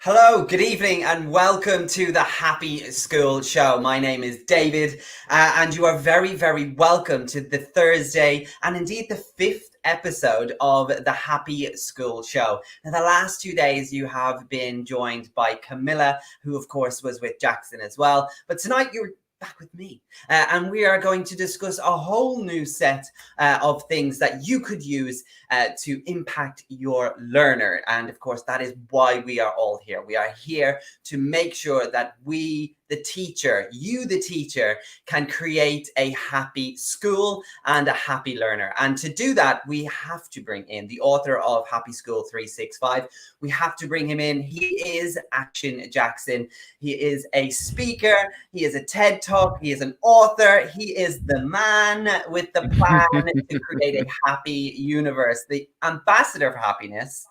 Hello, good evening, and welcome to the Happy School Show. My name is David, and you are very, very welcome to the Thursday and indeed the fifth episode of the Happy School Show. Now, the last 2 days you have been joined by Camilla, who of course was with Jackson as well. But tonight you're back with me, and we are going to discuss a whole new set of things that you could use to impact your learner. And of course, that is why we are all here. We are here to make sure that we, the teacher, you, the teacher, can create a happy school and a happy learner. And to do that, we have to bring in the author of Happy School 365. We have to bring him in. He is Action Jackson. He is a speaker. He is a TED Talk. He is an author. He is the man with the plan to create a happy universe, the ambassador for happiness,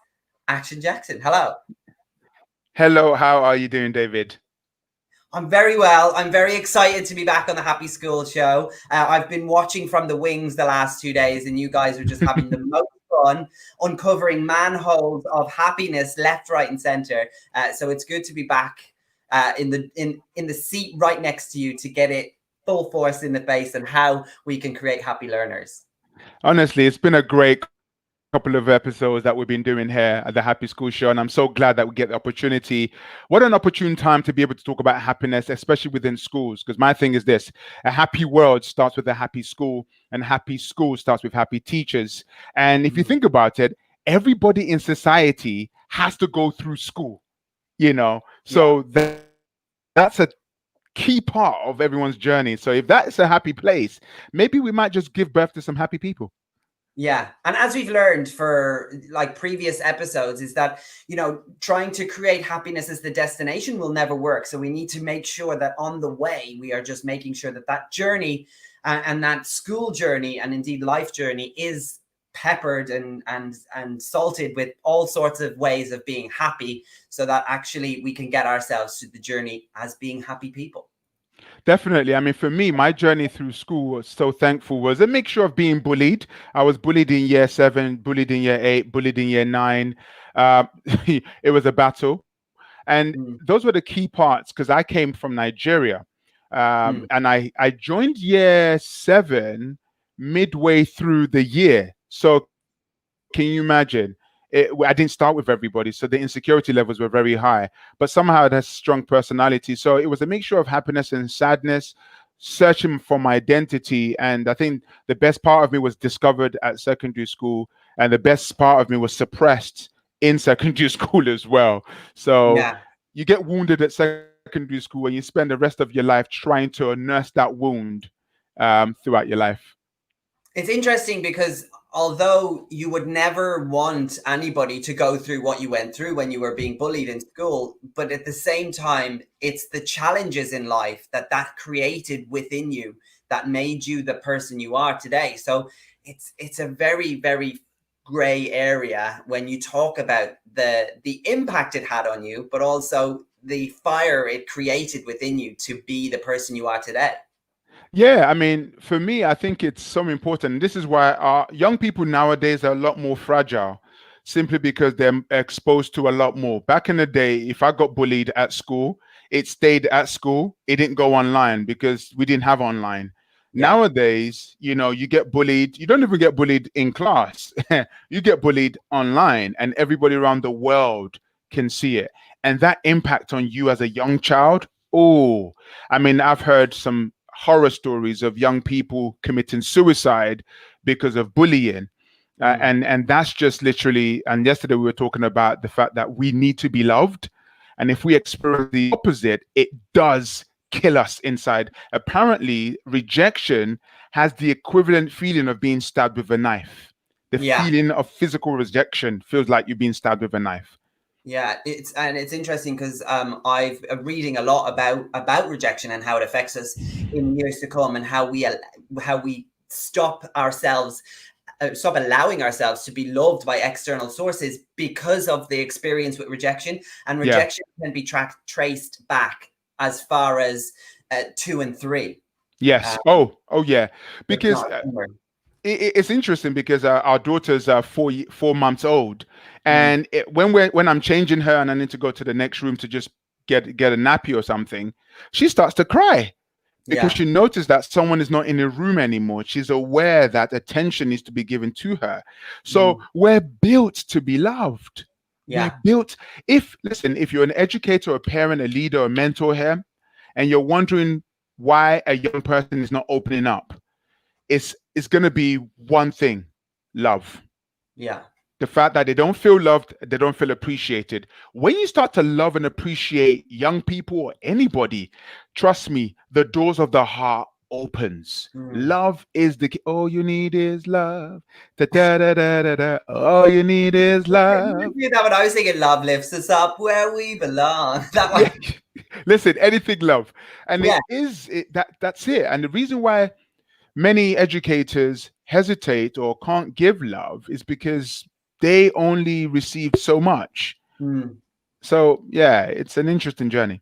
Action Jackson. Hello. Hello, how are you doing, David? I'm very well. I'm very excited to be back on the Happy School Show. I've been watching from the wings the last 2 days, and you guys are just having the most fun uncovering manholes of happiness left, right, and center. So it's good to be back in the seat right next to you to get it full force in the face and how we can create happy learners. Honestly, it's been a great couple of episodes that we've been doing here at the Happy School Show, and I'm so glad that we get the opportunity. What an opportune time to be able to talk about happiness, especially within schools, because my thing is this: a happy world starts with a happy school, and happy school starts with happy teachers. And if you think about it, everybody in society has to go through school, so that's a key part of everyone's journey. So if that's a happy place, maybe we might just give birth to some happy people. Yeah. And as we've learned for like previous episodes is that, trying to create happiness as the destination will never work. So we need to make sure that on the way, we are just making sure that that journey and that school journey and indeed life journey is peppered and salted with all sorts of ways of being happy so that actually we can get ourselves to the journey as being happy people. Definitely. I mean, for me, my journey through school was so thankful was a mixture of being bullied. I was bullied in year 7, bullied in year 8, bullied in year 9. Uh, it was a battle. And those were the key parts because I came from Nigeria. And I joined year 7 midway through the year. So can you imagine? I didn't start with everybody, so the insecurity levels were very high. But somehow it has strong personality. So it was a mixture of happiness and sadness, searching for my identity. And I think the best part of me was discovered at secondary school, and the best part of me was suppressed in secondary school as well. So you get wounded at secondary school, and you spend the rest of your life trying to nurse that wound throughout your life. It's interesting because although you would never want anybody to go through what you went through when you were being bullied in school, but at the same time, it's the challenges in life that created within you that made you the person you are today. So it's a very, very gray area when you talk about the impact it had on you, but also the fire it created within you to be the person you are today. Yeah, I mean, for me, I think it's so important. This is why our young people nowadays are a lot more fragile, simply because they're exposed to a lot more. Back in the day, if I got bullied at school, it stayed at school. It didn't go online because we didn't have online. Nowadays, you get bullied. You don't even get bullied in class. You get bullied online, and everybody around the world can see it. And that impact on you as a young child, oh, I mean, I've heard some horror stories of young people committing suicide because of bullying. And that's just literally, and yesterday we were talking about the fact that we need to be loved. And if we experience the opposite, it does kill us inside. Apparently, rejection has the equivalent feeling of being stabbed with a knife. The feeling of physical rejection feels like you're being stabbed with a knife. Yeah, it's interesting because I've reading a lot about rejection and how it affects us in years to come, and how we stop allowing ourselves to be loved by external sources because of the experience with rejection. And rejection can be traced back as far as 2 and 3. Yes. Oh yeah. Because it's interesting because our daughter's 4 months old, Mm, and when I'm changing her and I need to go to the next room to just get a nappy or something, she starts to cry because yeah. she noticed that someone is not in the room anymore. She's aware that attention needs to be given to her. So Mm, we're built to be loved. We're yeah. built. If listen, if you're an educator, a parent, a leader, a mentor here, and you're wondering why a young person is not opening up, it's going to be one thing: love. Yeah. The fact that they don't feel loved, they don't feel appreciated. When you start to love and appreciate young people or anybody, trust me, the doors of the heart opens. Mm. Love is the key. All you need is love. Da, da, da, da, da, da. All you need is You love. knew that when I was thinking "Love lifts us up where we belong." That Yeah. one. Listen, anything love. And Yeah. that's it. And the reason why many educators hesitate or can't give love is because they only received so much. Mm. So yeah, it's an interesting journey.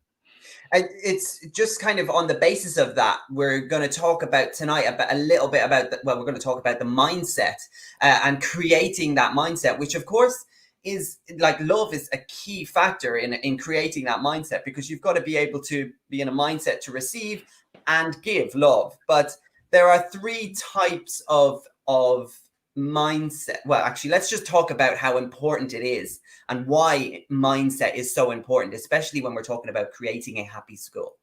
It's just kind of on the basis of that, we're going to talk about tonight about a little bit about well, we're going to talk about the mindset and creating that mindset, which of course is like love is a key factor in creating that mindset, because you've got to be able to be in a mindset to receive and give love. But there are three types of mindset. Well, actually, let's just talk about how important it is and why mindset is so important, especially when we're talking about creating a happy school.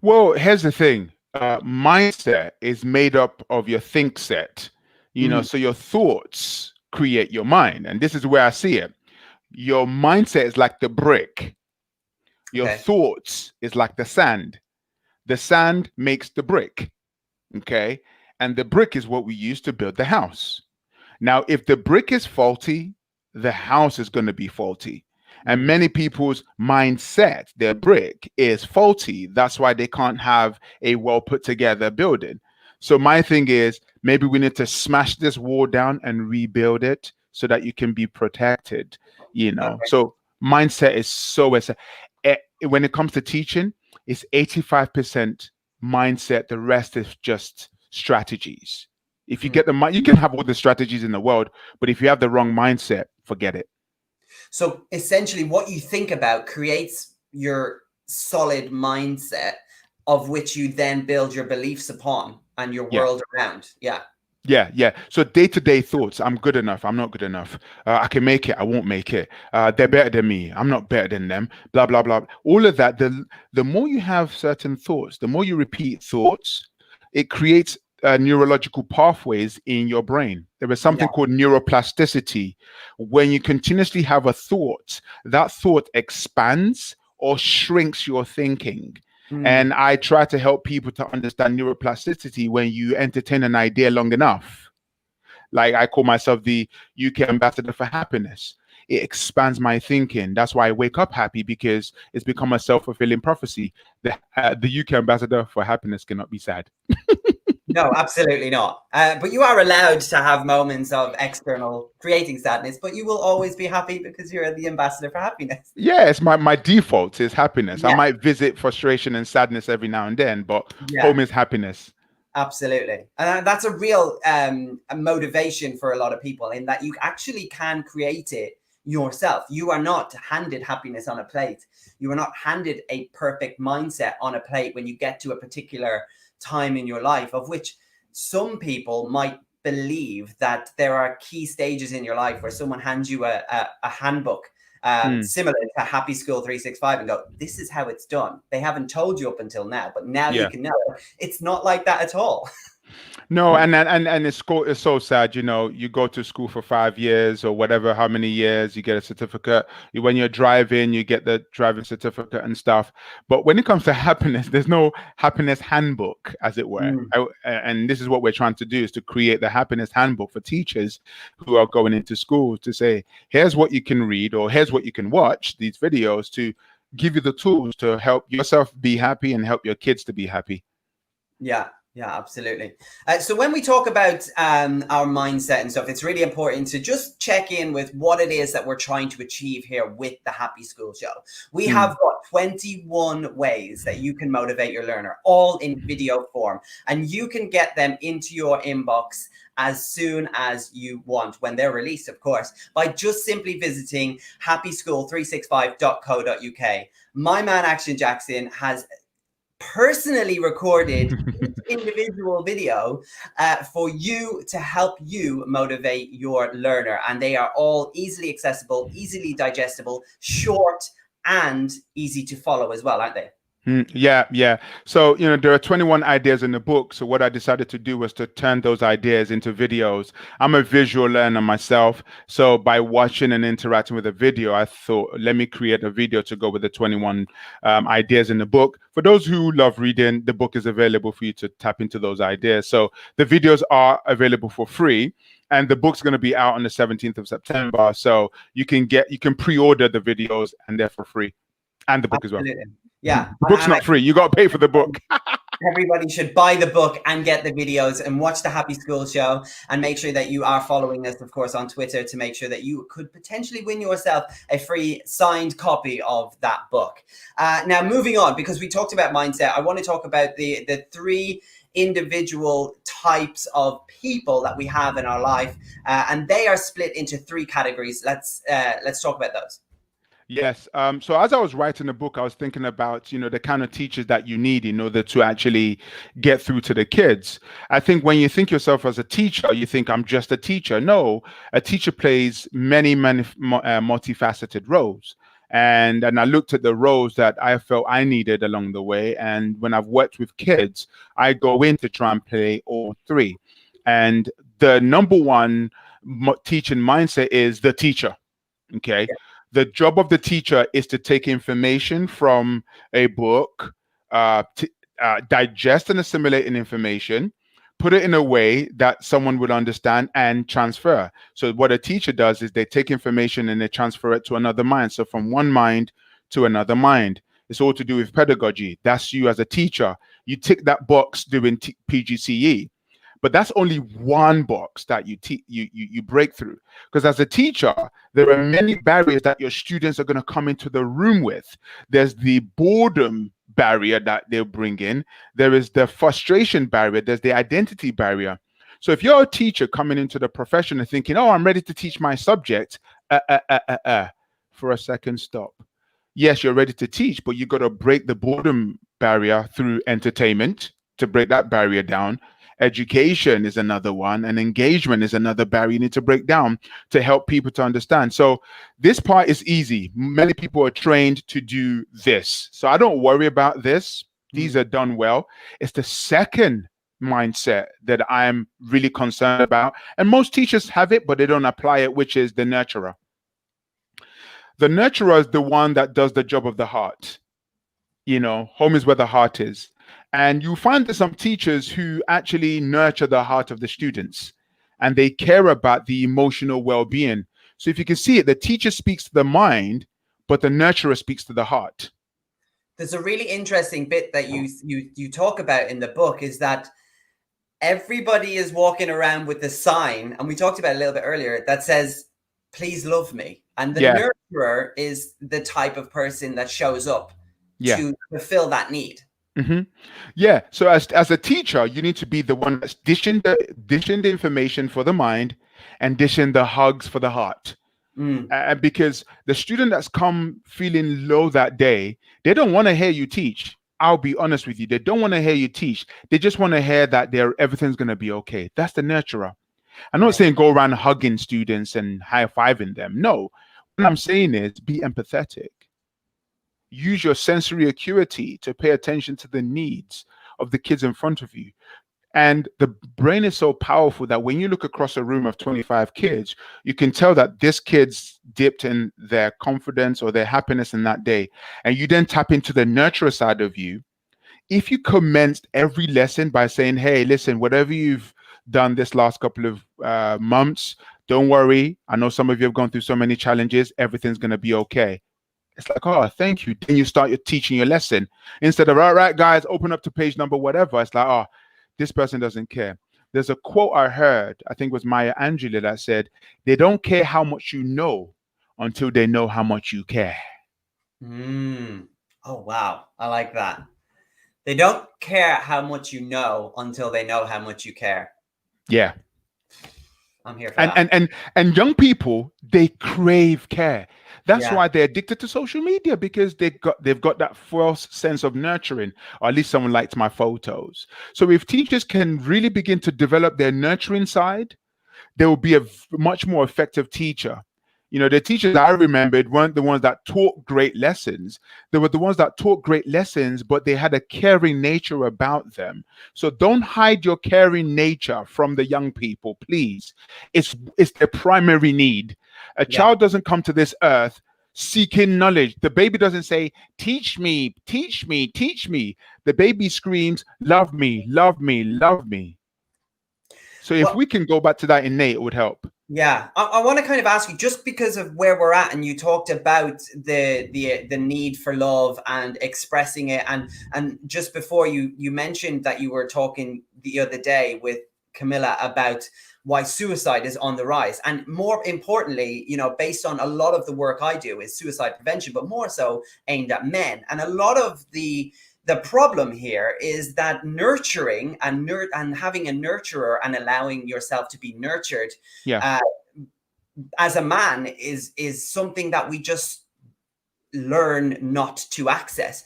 Well, here's the thing. Mindset is made up of your think set. Mm, So your thoughts create your mind. And this is where I see it. Your mindset is like the brick. Your okay. thoughts is like the sand. The sand makes the brick. Okay. And the brick is what we use to build the house. Now, if the brick is faulty, the house is going to be faulty. And Mm, many people's mindset, their brick is faulty. That's why they can't have a well put together building. So, my thing is maybe we need to smash this wall down and rebuild it so that you can be protected. okay. So, mindset is when it comes to teaching, it's 85% mindset, the rest is just strategies. If you Mm. get you can have all the strategies in the world, but if you have the wrong mindset, forget it. So essentially, what you think about creates your solid mindset, of which you then build your beliefs upon and your Yeah. world around. Yeah. Yeah. So day-to-day thoughts: I'm good enough. I'm not good enough. I can make it. I won't make it. They're better than me. I'm not better than them. Blah blah blah. All of that. The more you have certain thoughts, the more you repeat thoughts, it creates neurological pathways in your brain. There is Yeah. something called neuroplasticity. When you continuously have a thought, that thought expands or shrinks your thinking. Mm, And I try to help people to understand neuroplasticity when you entertain an idea long enough. Like I call myself the UK ambassador for happiness. It expands my thinking. That's why I wake up happy, because it's become a self-fulfilling prophecy. The UK ambassador for happiness cannot be sad. no, absolutely not. But you are allowed to have moments of external creating sadness, but you will always be happy because you're the ambassador for happiness. Yeah, it's my default is happiness. I Yeah. might visit frustration and sadness every now and then, but Yeah. home is happiness. Absolutely. And that's a real a motivation for a lot of people, in that you actually can create it yourself. You are not handed happiness on a plate. You are not handed a perfect mindset on a plate when you get to a particular time in your life, of which some people might believe that there are key stages in your life where someone hands you a handbook Mm, similar to Happy School 365 and go, this is how it's done. They haven't told you up until now, but now you yeah. can know. It's not like that at all. No, and it's so sad. You go to school for 5 years or whatever, how many years, you get a certificate. When you're driving, you get the driving certificate and stuff. But when it comes to happiness, there's no happiness handbook, as it were. Mm, And this is what we're trying to do: is to create the happiness handbook for teachers who are going into school, to say, here's what you can read, or here's what you can watch, these videos, to give you the tools to help yourself be happy and help your kids to be happy. yeah. Yeah, absolutely. So when we talk about our mindset and stuff, it's really important to just check in with what it is that we're trying to achieve here with the Happy School Show. We have got 21 ways that you can motivate your learner, all in video form, and you can get them into your inbox as soon as you want, when they're released, of course, by just simply visiting happyschool365.co.uk. My man Action Jackson has personally recorded each individual video for you to help you motivate your learner. And they are all easily accessible, easily digestible, short, and easy to follow as well, aren't they? Yeah, yeah. So, there are 21 ideas in the book. So what I decided to do was to turn those ideas into videos. I'm a visual learner myself. So by watching and interacting with a video, I thought, let me create a video to go with the 21 ideas in the book. For those who love reading, the book is available for you to tap into those ideas. So the videos are available for free. And the book's going to be out on the 17th of September. So you can pre-order the videos and they're for free. And the book as well. Absolutely. Yeah. The book's not free. You got to pay for the book. Everybody should buy the book and get the videos and watch the Happy School Show, and make sure that you are following us, of course, on Twitter, to make sure that you could potentially win yourself a free signed copy of that book. Now, moving on, because we talked about mindset, I want to talk about the three individual types of people that we have in our life, and they are split into three categories. Let's talk about those. Yes. So as I was writing the book, I was thinking about, the kind of teachers that you need in order to actually get through to the kids. I think when you think yourself as a teacher, you think I'm just a teacher. No, a teacher plays many, multifaceted roles. And I looked at the roles that I felt I needed along the way. And when I've worked with kids, I go in to try and play all three. And the number one teaching mindset is the teacher. Okay. Yeah. The job of the teacher is to take information from a book, digest and assimilate an information, put it in a way that someone would understand and transfer. So what a teacher does is they take information and they transfer it to another mind. So from one mind to another mind. It's all to do with pedagogy. That's you as a teacher. You tick that box doing PGCE. But that's only one box that you break through. Because as a teacher, there are many barriers that your students are going to come into the room with. There's the boredom barrier that they'll bring in. There is the frustration barrier. There's the identity barrier. So if you're a teacher coming into the profession and thinking, oh, I'm ready to teach my subject, for a second, stop. Yes, you're ready to teach, but you got to break the boredom barrier through entertainment to break that barrier down. Education is another one, and engagement is another barrier you need to break down to help people to understand. So this part is easy. Many people are trained to do this. So I don't worry about this. These are done well. It's the second mindset that I'm really concerned about. And most teachers have it, but they don't apply it, which is the nurturer. The nurturer is the one that does the job of the heart. Home is where the heart is. And you find there's some teachers who actually nurture the heart of the students and they care about the emotional well-being. So if you can see it, the teacher speaks to the mind, but the nurturer speaks to the heart. There's a really interesting bit that you talk about in the book, is that everybody is walking around with the sign, and we talked about it a little bit earlier, that says, please love me. And the nurturer is the type of person that shows up to fulfill that need. Mm-hmm. Yeah. So as a teacher, you need to be the one that's dishing the information for the mind and dishing the hugs for the heart. And because the student that's come feeling low that day, they don't want to hear you teach. I'll be honest with you. They don't want to hear you teach. They just want to hear that everything's going to be okay. That's the nurturer. I'm not saying go around hugging students and high-fiving them. No. What I'm saying is be empathetic. Use your sensory acuity to pay attention to the needs of the kids in front of you. And the brain is so powerful that when you look across a room of 25 kids, you can tell that this kid's dipped in their confidence or their happiness in that day. And you then tap into the nurturer side of you. If you commenced every lesson by saying, hey, listen, whatever you've done this last couple of months, don't worry. I know some of you have gone through so many challenges. Everything's going to be okay. It's like, oh, thank you. Then you start teaching your lesson. Instead of, all right, guys, open up to page number whatever. It's like, oh, this person doesn't care. There's a quote I heard, I think it was Maya Angelou, that said, they don't care how much you know until they know how much you care. Oh, wow. I like that. They don't care how much you know until they know how much you care. Yeah. I'm here for And that. and and and young people, they crave care. That's Yeah. why they're addicted to social media, because they've got that false sense of nurturing, or at least someone liked my photos. So if teachers can really begin to develop their nurturing side, they will be a much more effective teacher. The teachers I remembered weren't the ones that taught great lessons. They were the ones that taught great lessons, but they had a caring nature about them. So don't hide your caring nature from the young people, please. It's their primary need. A Yeah. child doesn't come to this earth seeking knowledge. The baby doesn't say, teach me, teach me, teach me. The baby screams, love me, love me, love me. So if Well, we can go back to that innate, it would help. yeah, I want to kind of ask you, just because of where we're at, and you talked about the need for love and expressing it, and just before you mentioned that you were talking the other day with Camilla about why suicide is on the rise, and more importantly, based on a lot of the work I do is suicide prevention, but more so aimed at men, and a lot of the problem here is that nurturing and having a nurturer and allowing yourself to be nurtured Yeah. uh, as a man is something that we just learn not to access.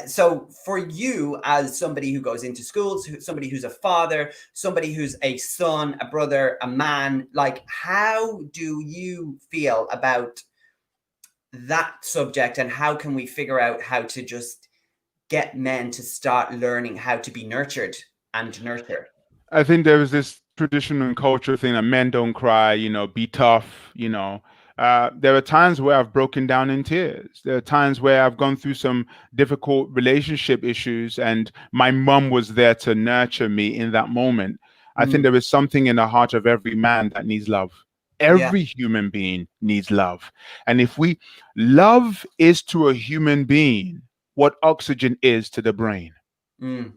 So for you, as somebody who goes into schools, somebody who's a father, somebody who's a son, a brother, a man, like, how do you feel about that subject, and how can we figure out how to just get men to start learning how to be nurtured and nurtured? I think there is this traditional and cultural thing that men don't cry, be tough. There are times where I've broken down in tears. There are times where I've gone through some difficult relationship issues, and my mum was there to nurture me in that moment. I think Mm, there is something in the heart of every man that needs love. yeah. Every human being needs love. And if love is to a human being what oxygen is to the brain. Mm,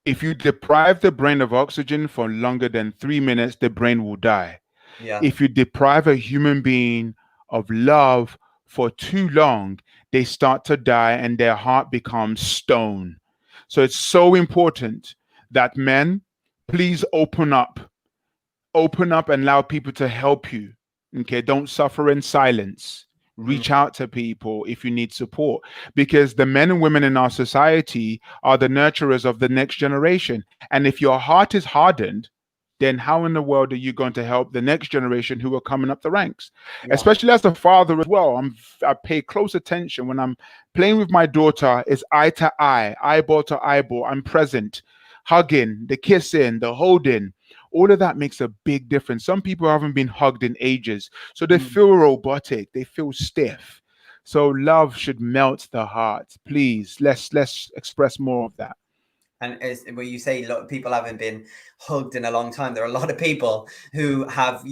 If you deprive the brain of oxygen for longer than 3 minutes, the brain will die. yeah. If you deprive a human being of love for too long, they start to die and their heart becomes stone. So it's so important that men, please open up. Open up and allow people to help you. Okay, don't suffer in silence. Mm, Reach out to people if you need support, because the men and women in our society are the nurturers of the next generation. And if your heart is hardened, then how in the world are you going to help the next generation who are coming up the ranks? yeah. Especially as a father as well, I pay close attention when I'm playing with my daughter. It's eye to eye, eyeball to eyeball. I'm present, hugging, the kissing, the holding. All of that makes a big difference. Some people haven't been hugged in ages, so they Mm. feel robotic, they feel stiff. So love should melt the heart. Please, let's express more of that. And when you say people haven't been hugged in a long time, there are a lot of people who have,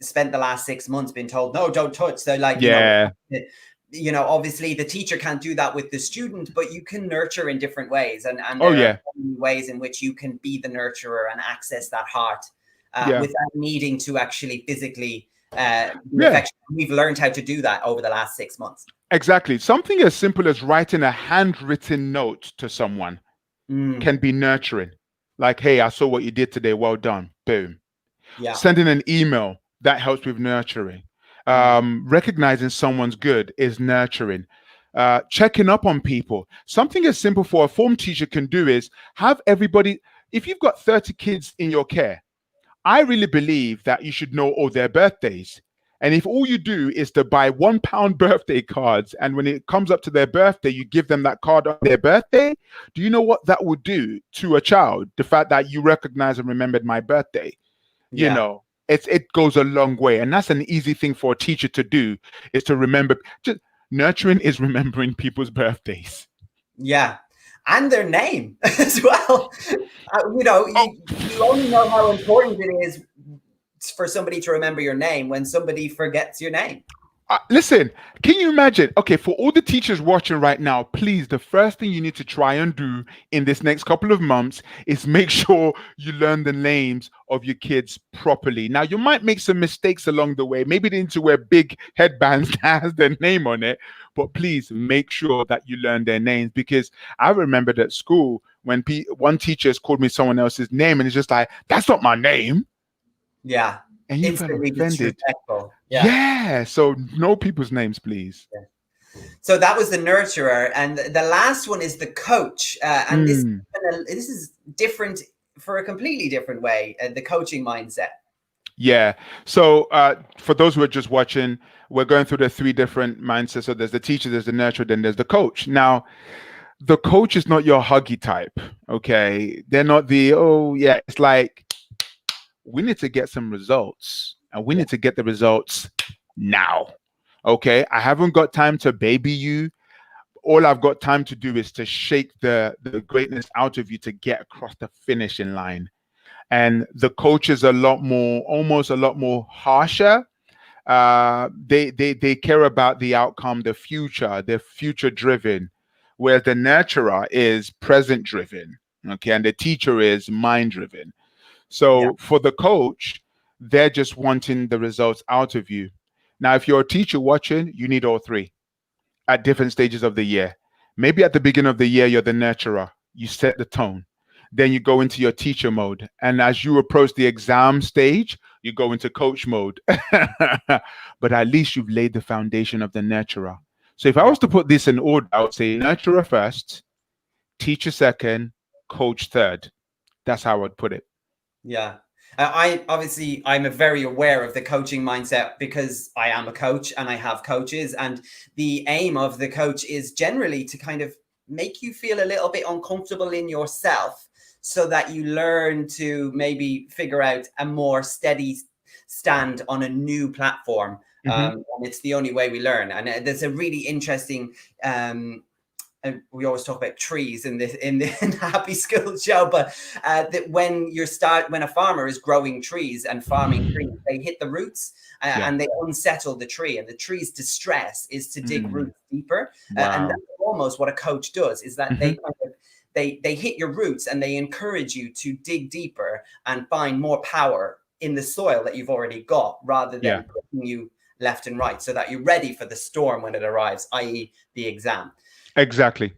spent the last 6 months being told, no, don't touch. So, like, Yeah. obviously the teacher can't do that with the student, but you can nurture in different ways. And Oh there are yeah. ways in which you can be the nurturer and access that heart Yeah. without needing to actually physically be Yeah. affectionate. We've learned how to do that over the last 6 months. Exactly. Something as simple as writing a handwritten note to someone Mm, can be nurturing. Like, hey, I saw what you did today. Well done. Boom. yeah. Sending an email, that helps with nurturing. Mm, Recognizing someone's good is nurturing. Checking up on people. Something as simple for a form teacher can do is have everybody, if you've got 30 kids in your care, I really believe that you should know all their birthdays. And if all you do is to buy £1 birthday cards, and when it comes up to their birthday, you give them that card on their birthday, do you know what that would do to a child? The fact that you recognize and remembered my birthday, yeah. it goes a long way. And that's an easy thing for a teacher to do, is to remember. Just nurturing is remembering people's birthdays. Yeah, and their name as well. Oh, You only know how important it is for somebody to remember your name when somebody forgets your name. Listen, can you imagine? Okay, for all the teachers watching right now, please, the first thing you need to try and do in this next couple of months is make sure you learn the names of your kids properly. Now, you might make some mistakes along the way. Maybe they need to wear big headbands that has their name on it, but please make sure that you learn their names, because I remembered at school when one teacher has called me someone else's name and it's just like, that's not my name. Yeah. And you felt Instantly offended. disrespectful. Yeah. Yeah. So know people's names, please. Yeah. So that was the nurturer, and the last one is the coach. And this is different for a completely different way. The coaching mindset. Yeah. So for those who are just watching, we're going through the three different mindsets. So there's the teacher, there's the nurturer, then there's the coach. Now, the coach is not your huggy type. Okay. They're not the, oh, yeah. It's like, we need to get some results, and we need to get the results now. Okay. I haven't got time to baby you. All I've got time to do is to shake the greatness out of you to get across the finishing line. And the coach is a lot more, almost a lot more harsher. They care about the outcome, the future. They're future driven, whereas the nurturer is present driven. Okay, and the teacher is mind driven. So for the coach, they're just wanting the results out of you. Now, if you're a teacher watching, you need all three at different stages of the year. Maybe at the beginning of the year, you're the nurturer. You set the tone. Then you go into your teacher mode. And as you approach the exam stage, you go into coach mode. But at least you've laid the foundation of the nurturer. So if I was to put this in order, I would say nurturer first, teacher second, coach third. That's how I would put it. Yeah. I'm very aware of the coaching mindset because I am a coach and I have coaches, and the aim of the coach is generally to kind of make you feel a little bit uncomfortable in yourself so that you learn to maybe figure out a more steady stand on a new platform. And it's the only way we learn. And there's a really interesting and we always talk about trees in the Happy School show, but that when a farmer is growing trees and farming trees, they hit the roots and they unsettle the tree, and the tree's distress is to dig roots deeper. And that's almost what a coach does, is that they hit your roots and they encourage you to dig deeper and find more power in the soil that you've already got, rather than putting you left and right, so that you're ready for the storm when it arrives, i.e. the exam. Exactly.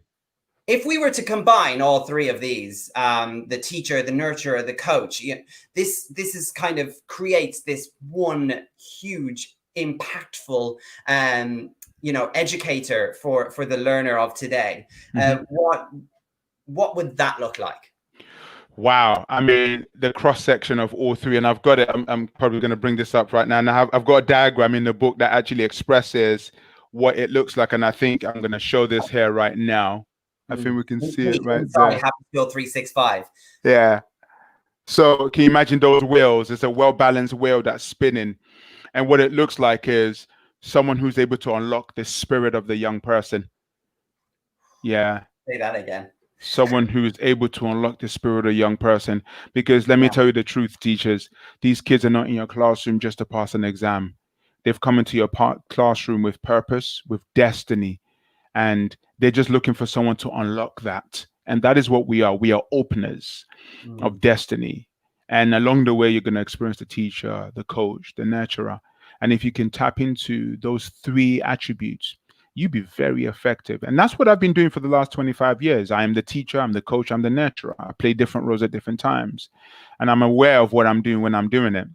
If we were to combine all three of these, the teacher, the nurturer, the coach, this is kind of creates this one huge, impactful, educator for the learner of today. What would that look like? Wow. I mean, the cross section of all three, and I've got it. I'm probably going to bring this up right now. And I've got a diagram in the book that actually expresses what it looks like, and I think I'm going to show this here right now. I think we can see it right there. Happy School 365. Yeah. So can you imagine those wheels? It's a well-balanced wheel that's spinning, and what it looks like is someone who's able to unlock the spirit of the young person. Yeah. Say that again. Someone who is able to unlock the spirit of a young person. Because let me tell you the truth, teachers, these kids are not in your classroom just to pass an exam. They've come into your classroom with purpose, with destiny, and they're just looking for someone to unlock that. And that is what we are. We are openers of destiny. And along the way, you're going to experience the teacher, the coach, the nurturer. And if you can tap into those three attributes, you'd be very effective. And that's what I've been doing for the last 25 years. I am the teacher, I'm the coach, I'm the nurturer. I play different roles at different times. And I'm aware of what I'm doing when I'm doing it.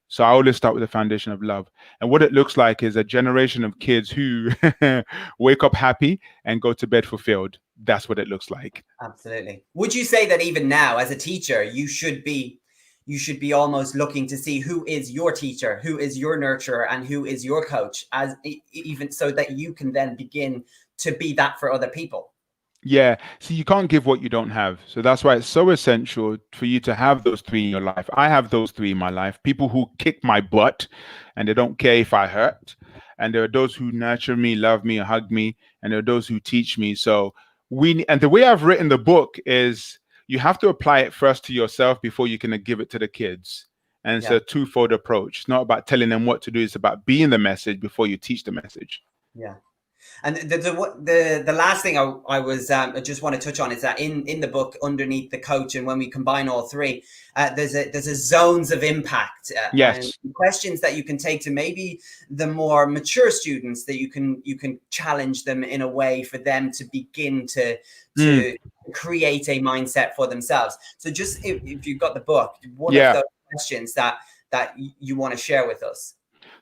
So I always start with the foundation of love. And what it looks like is a generation of kids who wake up happy and go to bed fulfilled. That's what it looks like. Absolutely. Would you say that even now, as a teacher, you should be almost looking to see who is your teacher, who is your nurturer, and who is your coach, as even so that you can then begin to be that for other people? Yeah. See, you can't give what you don't have. So that's why it's so essential for you to have those three in your life. I have those three in my life. People who kick my butt and they don't care if I hurt. And there are those who nurture me, love me, hug me. And there are those who teach me. So and the way I've written the book is you have to apply it first to yourself before you can give it to the kids. And it's a twofold approach. It's not about telling them what to do. It's about being the message before you teach the message. Yeah. And the last thing I just want to touch on is that in the book, underneath the coach, and when we combine all three, there's a zones of impact, and Yes. questions that you can take to maybe the more mature students, that you can challenge them in a way for them to begin to create a mindset for themselves. So just if you've got the book, what of those questions that you want to share with us?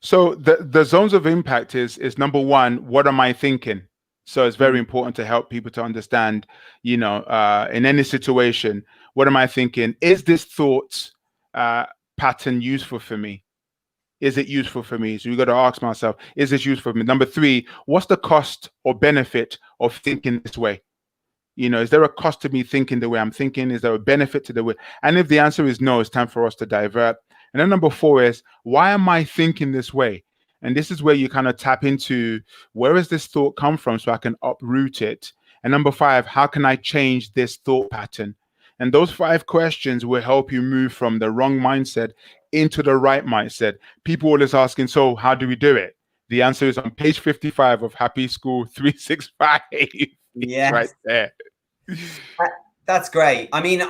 So the zones of impact is number one, what am I thinking? So it's very important to help people to understand, in any situation, what am I thinking? Is this thought pattern useful for me? Is it useful for me? So you got to ask myself, is this useful for me? Number three, what's the cost or benefit of thinking this way? Is there a cost to me thinking the way I'm thinking? Is there a benefit to the way? And if the answer is no, it's time for us to divert. And then number four is, why am I thinking this way? And this is where you kind of tap into, where has this thought come from so I can uproot it? And number five, how can I change this thought pattern? And those 5 questions will help you move from the wrong mindset into the right mindset. People always asking, so how do we do it? The answer is on page 55 of Happy School 365. Yes. Right there. That's great. I mean,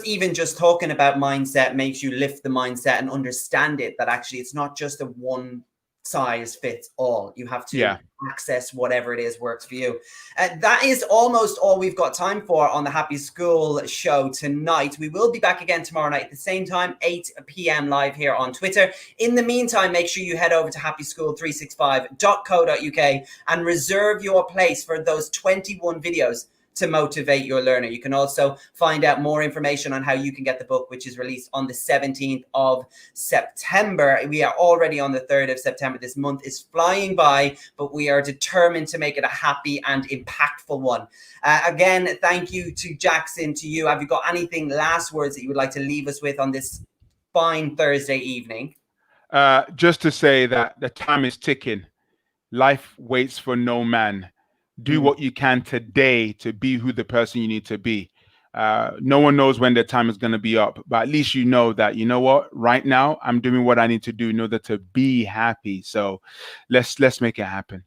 even just talking about mindset makes you lift the mindset and understand it, that actually it's not just a one size fits all. You have to access whatever it is works for you. That is almost all we've got time for on the Happy School show tonight. We will be back again tomorrow night at the same time, 8 p.m. live here on Twitter. In the meantime, make sure you head over to happyschool365.co.uk and reserve your place for those 21 videos to motivate your learner. You can also find out more information on how you can get the book, which is released on the 17th of September. We are already on the 3rd of September. This month is flying by, but we are determined to make it a happy and impactful one. Again, thank you to Jackson, to you. Have you got anything, last words that you would like to leave us with on this fine Thursday evening? Just to say that the time is ticking. Life waits for no man. Do what you can today to be who the person you need to be. No one knows when their time is going to be up, but at least you know that, you know what, right now I'm doing what I need to do in order to be happy. So let's make it happen.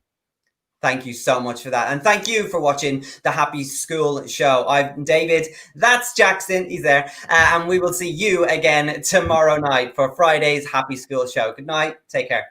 Thank you so much for that. And thank you for watching the Happy School show. I'm David. That's Jackson. He's there. And we will see you again tomorrow night for Friday's Happy School show. Good night. Take care.